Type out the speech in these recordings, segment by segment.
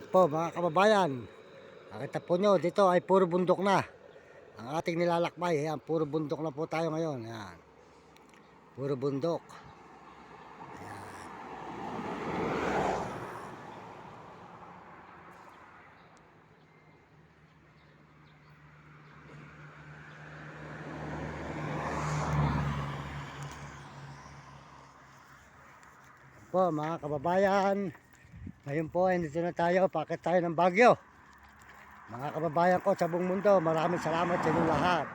Po mga kababayan, nakita po nyo dito ay puro bundok na ang ating nilalakbay. Ayan, puro bundok na po tayo ngayon. Ayan, puro bundok. Po mga kababayan, ngayon po ay dito na tayo, pakit tayo ng Baguio. Mga kababayan ko sa buong mundo, maraming salamat sa inyong lahat.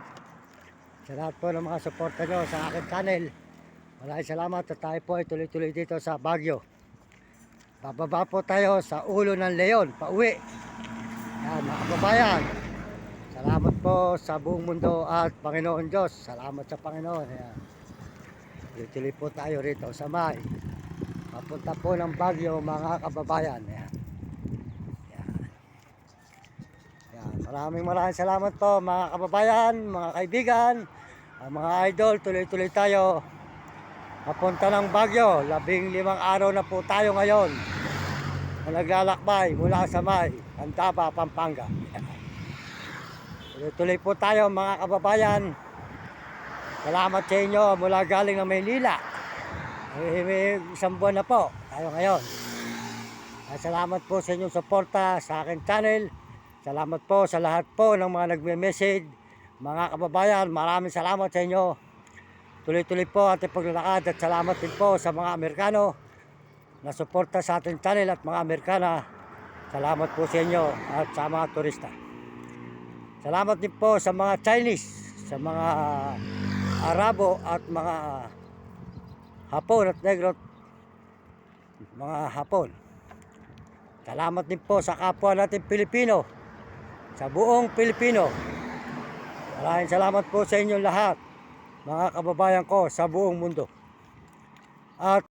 Sa lahat po ng mga suporta nyo sa aking channel, maraming salamat at tayo po ay tuloy-tuloy dito sa Baguio. Bababa po tayo sa Ulo ng Leon, pauwi. Yan mga kababayan, salamat po sa buong mundo at Panginoon Diyos. Salamat sa Panginoon. Ayan. Tuloy-tuloy po tayo rito sa May. Papunta po ng Baguio mga kababayan. Ayan. Ayan. Maraming salamat po mga kababayan, mga kaibigan, mga idol. Tuloy-tuloy tayo papunta ng Baguio. 15 araw na po tayo ngayon na naglalakbay mula sa May, Candaba, Pampanga. Tuloy-tuloy po tayo mga kababayan. Salamat sa inyo mula galing ng Maynila. May isang buwan na po tayo ngayon. Salamat po sa inyong suporta sa aking channel. Salamat po sa lahat po ng mga nagme-message. Mga kababayan, maraming salamat sa inyo. Tuloy-tuloy po ating paglalakad at salamat din po sa mga Amerikano na suporta sa ating channel at mga Amerikana. Salamat po sa inyo at sa mga turista. Salamat din po sa mga Chinese, sa mga Arabo at mga Hapon at Negro, mga Hapon. Salamat din po sa kapwa natin Pilipino, sa buong Pilipino. Maraming salamat po sa inyong lahat, mga kababayan ko sa buong mundo. At